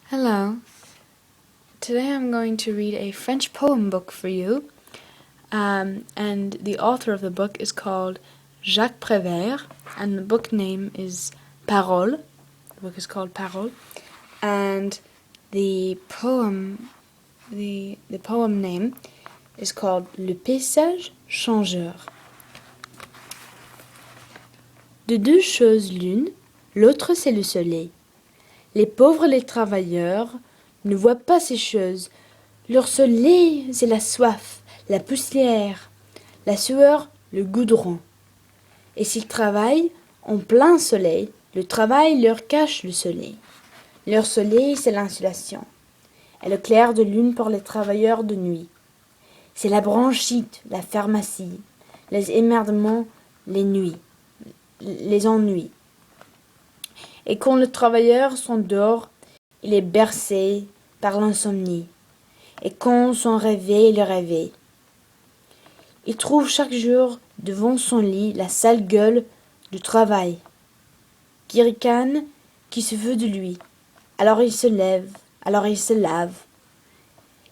Hello. Today I'm going to read a French poem book for you. And the author of the book is called Jacques Prévert, and the book name is Paroles. The book is called Paroles. And the poem name is called Le paysage changeur. De deux choses l'une, l'autre c'est le soleil. Les pauvres, les travailleurs, ne voient pas ces choses. Leur soleil, c'est la soif, la poussière, la sueur, le goudron. Et s'ils travaillent en plein soleil, le travail leur cache le soleil. Leur soleil, c'est l'insolation. Et le clair de lune pour les travailleurs de nuit. C'est la bronchite, la pharmacie, les émerdements, les nuits, les ennuis. Et quand le travailleur s'endort, il est bercé par l'insomnie. Et quand son réveil le réveille, il trouve chaque jour devant son lit la sale gueule du travail, qui ricane, qui se veut de lui. Alors il se lève, alors il se lave.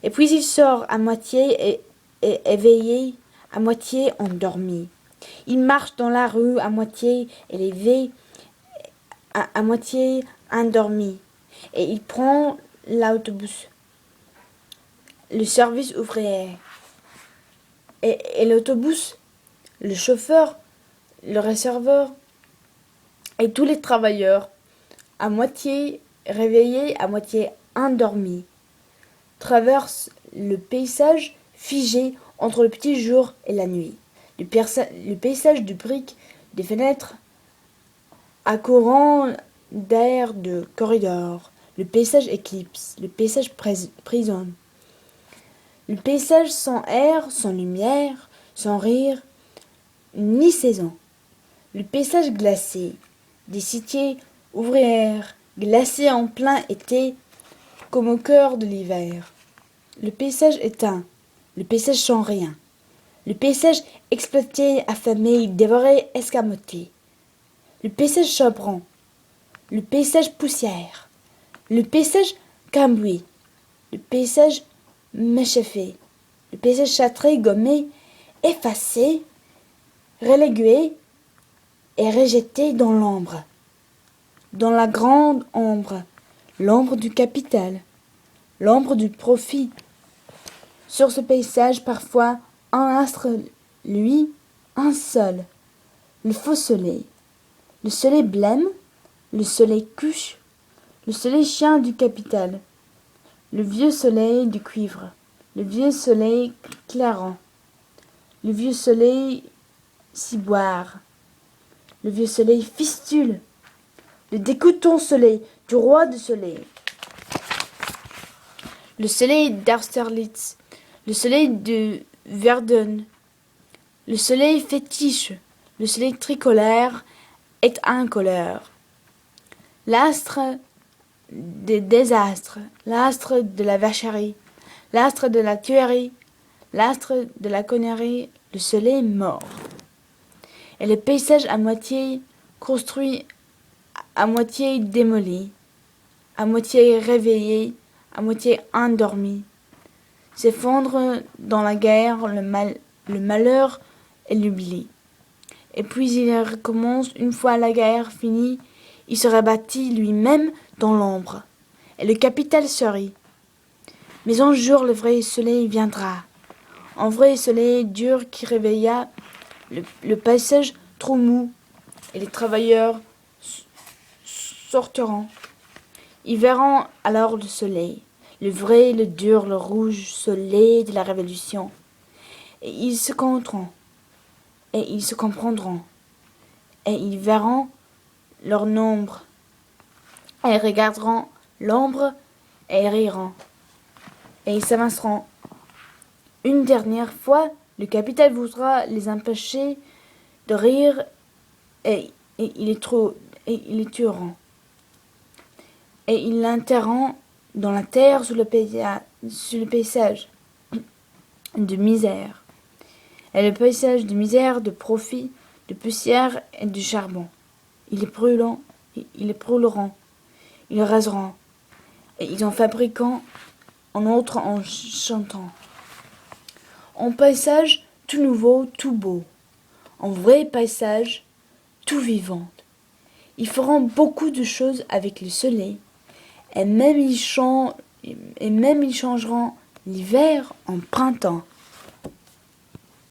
Et puis il sort à moitié éveillé, à moitié endormi. Il marche dans la rue à moitié élevé, à moitié endormi. Et il prend l'autobus, le service ouvrier. Et l'autobus, le chauffeur, le réserveur et tous les travailleurs, à moitié réveillés, à moitié endormis, traversent le paysage figé entre le petit jour et la nuit. Le paysage de briques, des fenêtres à courant d'air de corridor. Le paysage éclipse, le paysage prisonne. Le paysage sans air, sans lumière, sans rire, ni saison. Le paysage glacé, des cités ouvrières, glacées en plein été, comme au cœur de l'hiver. Le paysage éteint, le paysage sans rien. Le paysage exploité, affamé, dévoré, escamoté. Le paysage chabrant, le paysage poussière, le paysage cambouis, le paysage m'échauffé, le paysage châtré, gommé, effacé, relégué et rejeté dans l'ombre, dans la grande ombre, l'ombre du capital, l'ombre du profit. Sur ce paysage, parfois, un astre, lui, un seul, le faux soleil, le soleil blême, le soleil couche, le soleil chien du capital, le vieux soleil du cuivre, le vieux soleil clairant, le vieux soleil ciboire, le vieux soleil fistule, le dégoûtant soleil du roi du soleil, le soleil d'Austerlitz, le soleil de Verdun, le soleil fétiche, le soleil tricolore est incolore, l'astre des désastres, l'astre de la vacherie, l'astre de la tuerie, l'astre de la connerie, le soleil mort. Et le paysage à moitié construit, à moitié démoli, à moitié réveillé, à moitié endormi, s'effondre dans la guerre, le malheur et l'oubli. Et puis il recommence une fois la guerre finie, il se rebâtit lui-même dans l'ombre, et le capital sourit. Mais un jour le vrai soleil viendra, un vrai soleil dur qui réveilla le paysage trop mou, et les travailleurs sortiront. Ils verront alors le soleil, le vrai, le dur, le rouge soleil de la révolution. Et ils se compteront, et ils se comprendront, et ils verront leur nombre, et ils regarderont l'ombre, et ils riront, et ils s'avanceront. Une dernière fois, le capital voudra les empêcher de rire, et ils les tueront. Et ils l'enterreront dans la terre sous le paysage de misère. Et le paysage de misère, de profit, de poussière et de charbon. Ils les brûleront, ils raseront. et ils en fabriquant en autre en chantant. En paysage tout nouveau, tout beau. En vrai paysage tout vivant. Ils feront beaucoup de choses avec le soleil, et même ils changeront l'hiver en printemps.